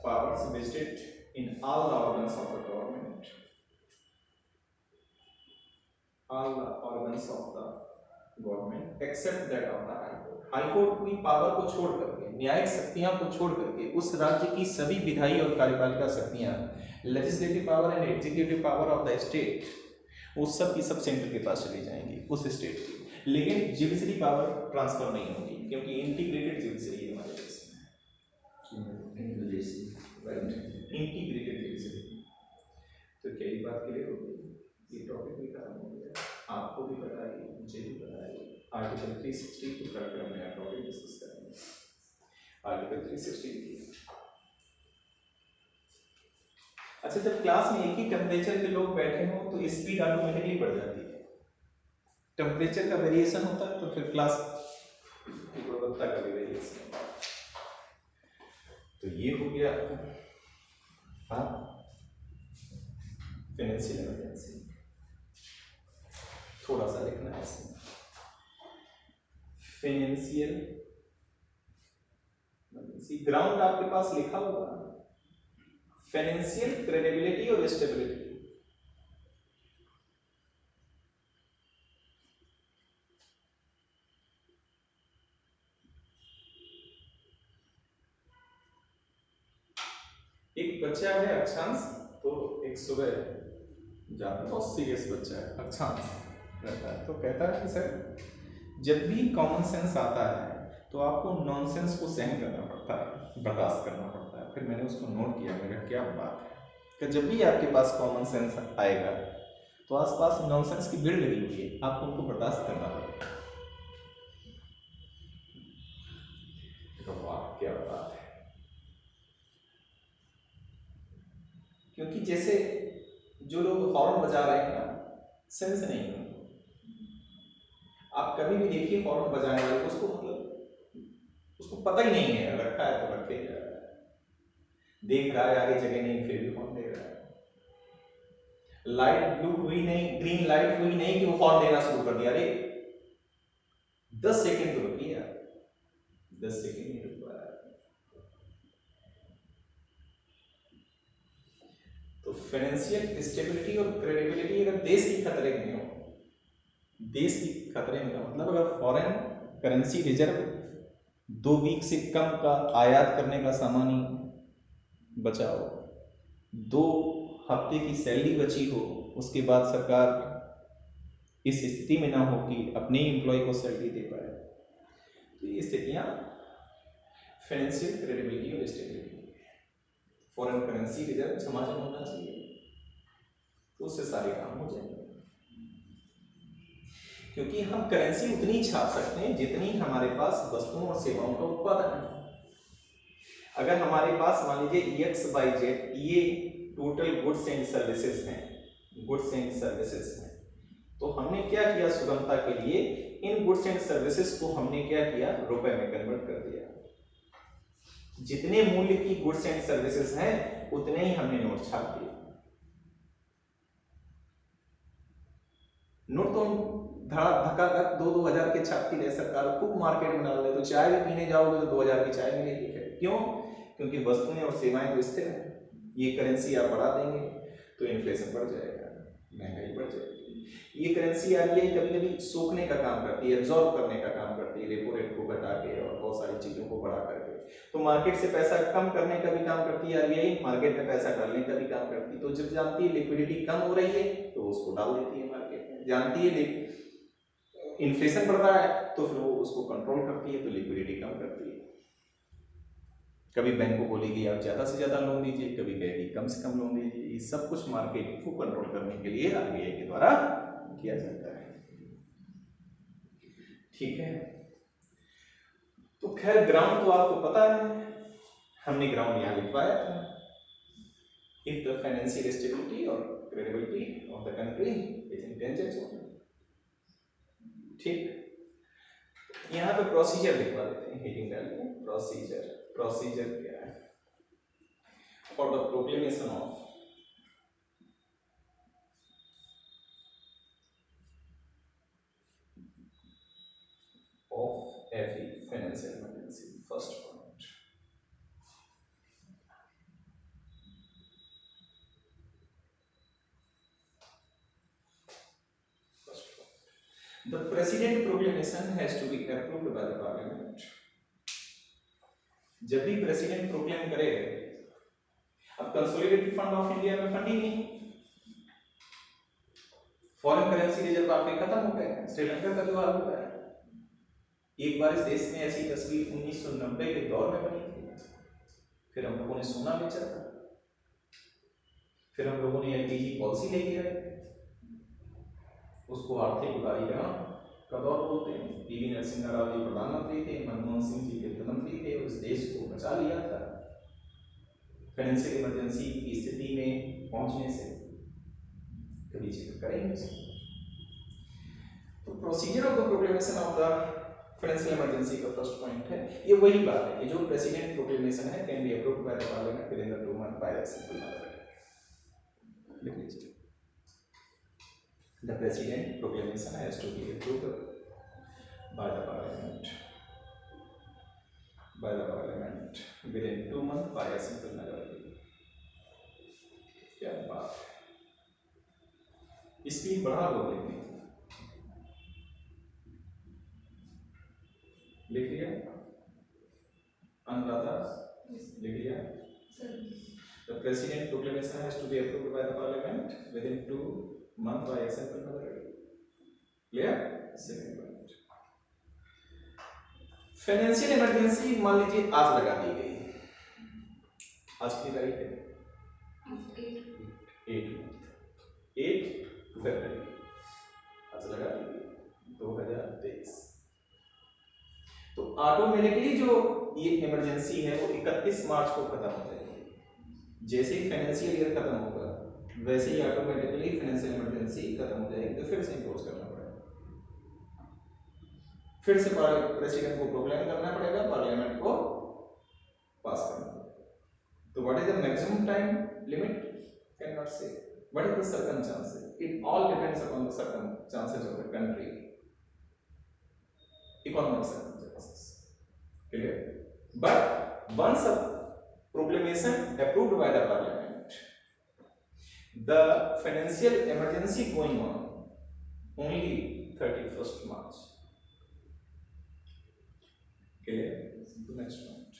powers vested in all the organs of the government, all the organs of the government except that of the High Court. High Court की power को छोड़ करके, न्यायिक शक्तियां को छोड़ करके उस राज्य की सभी विधायी और कार्यपालिका शक्तियां, legislative power and executive power of the state, उस सब की सब सेंटर के पास चली जाएंगी उस स्टेट की। लेकिन जुडिशरी पावर ट्रांसफर नहीं होगी क्योंकि इंटीग्रेटेड जुडिशरी है हमारे देश में, इंटीग्रेटेड जुडिशरी। तो क्या ये बात क्लियर हो गई? ये टॉपिक भी खत्म हो गया, आपको भी पता है, मुझे भी पता है। आर्टिकल 360 को करके हम नया टॉपिक डिस्कस करेंगे। आर्टिकल 360। अच्छा, जब क्लास में एक ही टेम्परेचर के लोग बैठे हों तो स्पीड ऑटोमेटिकली बढ़ जाती है। टेम्परेचर का वेरिएशन होता है तो फिर क्लास की गुणवत्ता का भी वेरिएशन होता है। तो ये हो गया फाइनेंशियल इमरजेंसी। थोड़ा सा लिखना है इसमें, फाइनेंशियल ग्राउंड आपके पास लिखा होगा, फाइनेंशियल क्रेडिबिलिटी और स्टेबिलिटी। एक बच्चा है अक्षांश, तो एक सुबह जाता है, बहुत सीरियस बच्चा है, अक्षांश रहता है, तो कहता है कि सर जब भी कॉमन सेंस आता है तो आपको नॉनसेंस को सहन करना पड़ता है, बर्दाश्त करना पड़ता है। फिर मैंने उसको नोट किया, मेरा क्या बात है कि जब भी आपके पास कॉमन सेंस आएगा तो आसपास नॉनसेंस की भीड़ लगी हुई है, आपको उनको बर्दाश्त करना पड़ेगा। वाह क्या बात है, क्योंकि जैसे जो लोग हॉर्न बजा रहे हैं ना, सेंस नहीं है। आप कभी भी देखिए हॉर्न बजाने वाले को, उसको मतलब उसको पता ही नहीं है, रखा है तो रखे जा रहा है, देख रहा है आगे जगह नहीं फिर भी हॉर्न दे रहा है। लाइट ब्लू हुई नहीं, ग्रीन लाइट हुई नहीं कि वो हॉर्न देना शुरू कर दिया। अरे 10 सेकंड तो रुकिए यार, 10 सेकंड नहीं रुक पा रहा। तो फाइनेंशियल स्टेबिलिटी और क्रेडिबिलिटी अगर देश की खतरे में हो, देश की खतरे में का मतलब अगर फॉरेन करेंसी रिजर्व 2 वीक से कम का आयात करने का सामान ही बचा हो, 2 हफ्ते की सैलरी बची हो, उसके बाद सरकार इस स्थिति में ना हो कि अपने ही एम्प्लॉय को सैलरी दे पाए, तो ये स्थितियां फाइनेंशियल क्रेडिबिलिटी और स्टेबिलिटी। फॉरेन करेंसी रिजर्व झमाझम होना चाहिए, तो उससे सारे काम हो जाएंगे, क्योंकि हम करेंसी उतनी छाप सकते हैं जितनी हमारे पास वस्तुओं और सेवाओं का उत्पादन है। अगर हमारे पास मान लीजिए EXYZ, ये टोटल गुड्स एंड सर्विसेज हैं, गुड्स एंड सर्विसेज हैं, तो हमने क्या किया सुगमता के लिए, इन गुड्स एंड सर्विसेज को हमने क्या किया, रुपए में कन्वर्ट कर दिया। जितने मूल्य की गुड्स एंड सर्विसेज हैं उतने ही हमने नोट छाप दिए। नोट तो हम धक्का 2-2 हजार के छापती रहे सरकार, खूब मार्केट में डाल दे, तो चाय भी पीने जाओगे तो 2 हजार की चाय मिलेगी। क्यों? क्योंकि वस्तुएं और सेवाएं तो स्थिर हैं। ये करेंसी आप बढ़ा देंगे तो इन्फ्लेशन बढ़ जाएगा, महंगाई बढ़ जाएगी। ये करेंसी RBI कभी कभी सोखने का काम करती है, एब्जॉर्ब करने का काम करती है, रेपो रेट को घटा के और बहुत सारी चीजों को बढ़ा करके। तो मार्केट से पैसा कम करने का भी काम करती है RBI, मार्केट में पैसा डालने का भी काम करती है। तो जब जानती है लिक्विडिटी कम हो रही है तो उसको डाल देती है मार्केट में, जानती है इन्फ्लेशन बढ़ रहा है तो फिर वो उसको कंट्रोल करती है, तो लिक्विडिटी कम करती है। कभी बैंक को बोलेगी आप ज्यादा से ज्यादा लोन दीजिए, कभी कहेगी कम से कम लोन दीजिए। ये सब कुछ मार्केट को कंट्रोल करने के लिए RBI के द्वारा किया जाता है। ठीक है, तो खैर ग्राउंड तो आपको पता है, हमने ग्राउंड यहां लिखवाया था। इफ द फाइनेंशियल स्टेबिलिटी और credibility of the country is in danger zone. ठीक, यहाँ पे प्रोसीजर लिखवा देते हैं, हेडिंग डाल के प्रोसीजर। प्रोसीजर क्या है? For the proclamation of FE financial emergency. First point, the president proclamation has to be approved by the parliament। जब भी प्रेसिडेंट प्रोक्लेम करे, अब कंसोलिडेटेड फंड ऑफ इंडिया में फंड ही नहीं, फॉरेन करेंसी रिजर्व आपके खत्म हो गए, श्रीलंका का जो हाल हुआ है। एक बार इस देश में ऐसी तस्वीर 1990 के दौर में बनी थी, फिर हम लोगों ने सोना बेचा था, फिर हम लोगों ने LPG पॉलिसी लेके आए, उसको आर्थिक उदारीकरण का दौर बोलते हैं। PV नरसिम्हा राव जी प्रधानमंत्री थे, मनमोहन सिंह जी वित्त मंत्री थे, और इस देश को बचा लिया था फाइनेंशियल इमरजेंसी की स्थिति में पहुंचने से। कभी जिक्र करेंगे। तो procedure of the proclamation of the financial emergency का फर्स्ट पॉइंट है, ये वही बात है कि जो प्रेसिडेंट प्रोक्लेमेशन है can be approved by the parliament within the 2 months by simple method. लिख लीजिए, the president proclamation has to be approved by the parliament within 2 months by a simple majority. क्या बात है, speed बढ़ा दो, लिख लिया अनुराधा, लिख लिया. The president proclamation has to be approved by the parliament within 2 months by a simple majority. Clear? Second point. Financial emergency मान लीजिए आज लगा दी गई, आज की तारीख है 8 फरवरी, आज लगा दी गई 2023. तो ऑटोमेटिकली जो ये इमरजेंसी है वो 31 मार्च को खत्म हो जाएगी. जैसे ही फाइनेंशियल ईयर खत्म होगा वैसे ही ऑटोमेटिकली फाइनेंशियल इमरजेंसी खत्म हो जाएगी. तो फिर से इंपोज करना पड़ेगा, फिर से प्रेसिडेंट को प्रोक्लेम करना पड़ेगा, पार्लियामेंट को पास करना पड़ेगा. तो what is the maximum time limit, can not say. What is the circumstances, it all depends upon the circumstances of the country, economic circumstances. Clear? But once a proclamation approved by the parliament, the financial emergency going on only 31st March. Clear? The next point.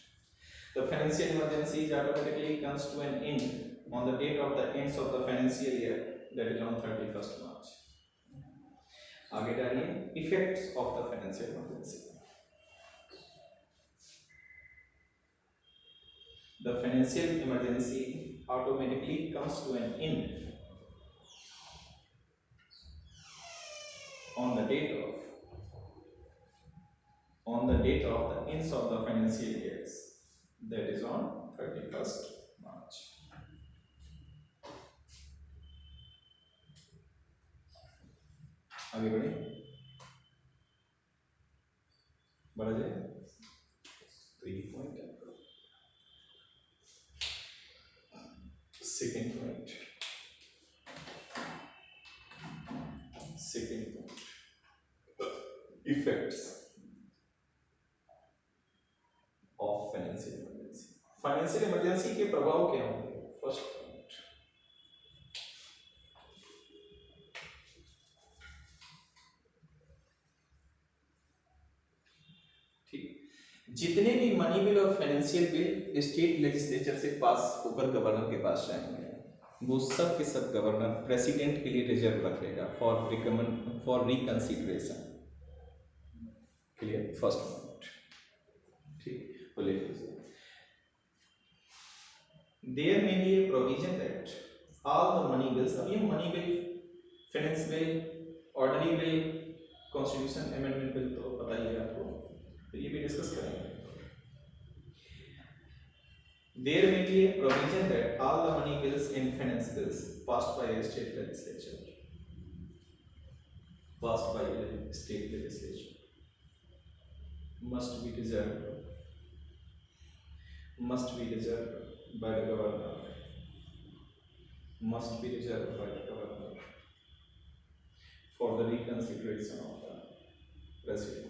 The financial emergency automatically comes to an end on the date of the ends of the financial year, that is on 31st March. आगे डालिए effects of the financial emergency. The financial emergency automatically comes to an end on the date of the ends of the financial years, that is on 31st March. आगे बढ़े, बढ़ा जाए. तो ये point है. Second point. Effects of financial emergency. Financial emergency के प्रभाव क्या होंगे? फर्स्ट पॉइंट, ठीक, जितने भी मनी बिल और फाइनेंशियल बिल स्टेट लेजिस्लेचर से पास होकर गवर्नर के पास जाएंगे वो सब के सब गवर्नर प्रेसिडेंट के लिए रिजर्व रखेगा for reconsideration. Clear? First point, ठीक, बोलिए. There may be a provision that all the money bills, अब ये money bill, finance bill, ordinary bill, constitution amendment bill तो पता ही है आपको, तो ये भी डिस्कस करेंगे. There may be a provision that all the money bills and finance bills passed by a state legislature must be reserved by the governor, for the reconsideration of the president.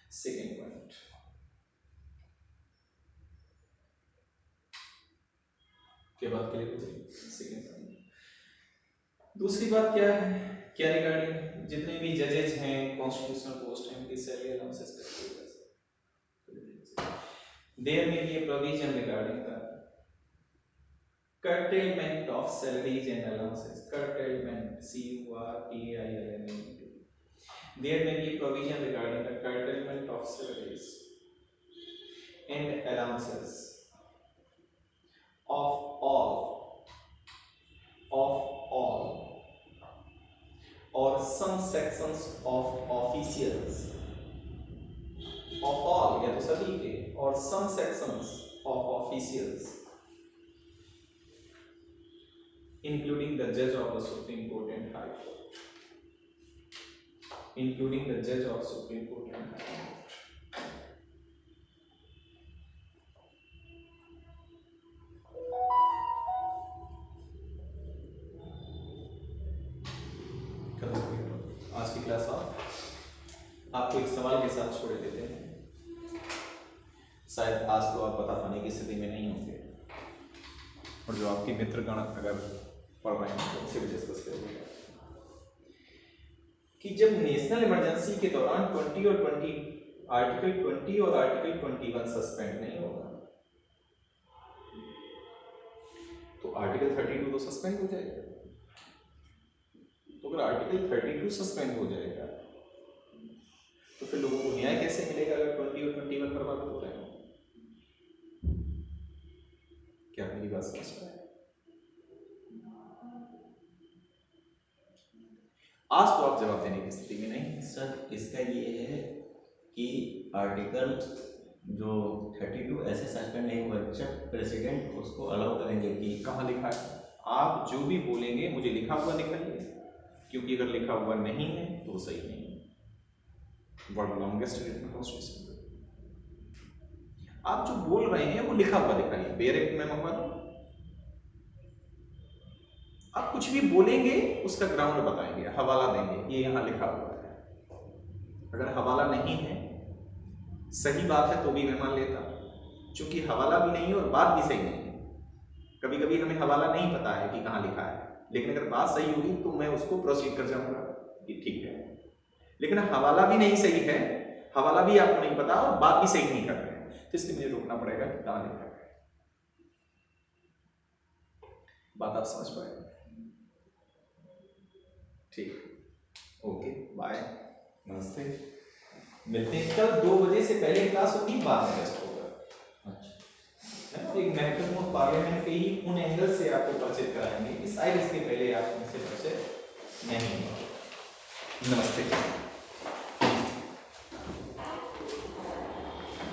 Second point. क्या बात clear हो गई? Second point. दूसरी बात क्या है, क्या regarding जितने भी जजेज हैं, कॉन्स्टिट्यूशनल पोस्ट हैं, उनकी सैलरी अलाउंसेस कैसे. There may be a provision regarding the curtailment of salaries and allowances. Curtailment, curtailment. There may be a provision regarding the curtailment of salaries and allowances of all or some sections of officials, of all या तो सभी के, और some sections of officials including the judge of the Supreme Court and High Court. सवाल के साथ छोड़ देते हैं, शायद आज तो आप बता पाने की स्थिति में नहीं होंगे, और जो आपके मित्रगण अगर पढ़ रहे हैं तो उनसे भी डिस्कस करेंगे कि जब नेशनल इमरजेंसी के दौरान 20 और 20 आर्टिकल 20 और आर्टिकल 21 सस्पेंड नहीं होगा तो आर्टिकल 32 तो सस्पेंड हो जाएगा। तो अगर आर्टिकल 32 सस्पेंड हो जाएगा तो फिर लोगों को न्याय कैसे मिलेगा अगर 20 और 21 प्रभावित हो रहे हो? क्या मेरी बात समझ रहे हैं? आज तो आप जवाब देने की स्थिति में नहीं। सर इसका ये है कि आर्टिकल जो 32 ऐसे सस्पेंड नहीं हुआ जब प्रेसिडेंट उसको अलाउ करेंगे कि कहाँ लिखा है? आप जो भी बोलेंगे मुझे लिखा हुआ दिखाइए, क्योंकि अगर लिखा हुआ नहीं है तो वो सही नहीं है। वर्ल्ड लॉन्गेस्ट रिटन कॉन्स्टिट्यूशन, आप जो बोल रहे हैं वो लिखा हुआ दिखाइए। बेयर एक्ट में मंगवा दो। आप कुछ भी बोलेंगे उसका ग्राउंड बताएंगे, हवाला देंगे, ये यहां लिखा हुआ है। अगर हवाला नहीं है, सही बात है तो भी मैं मान लेता, क्योंकि हवाला भी नहीं है और बात भी सही नहीं है। कभी कभी हमें हवाला नहीं पता है कि कहां लिखा है, लेकिन अगर बात सही होगी तो मैं उसको प्रोसीड कर जाऊंगा कि ठीक है। लेकिन हवाला भी नहीं सही है, हवाला भी आपको नहीं पता और बात भी सही नहीं कर रहे हैं, तो इसलिए मुझे रोकना पड़ेगा कि कहां लिखा है। बात आप समझ पाए? ठीक, ओके, बाय, नमस्ते। मिलते हैं कल 2 बजे से पहले क्लास होगी, बाद में टेस्ट होगा। अच्छा, एक महत्वपूर्ण पार्लियामेंट के ही उन एंगल से आपको परिचित कराएंगे कि शायद इसके पहले आप उनसे परिचय नहीं हुआ। नमस्ते।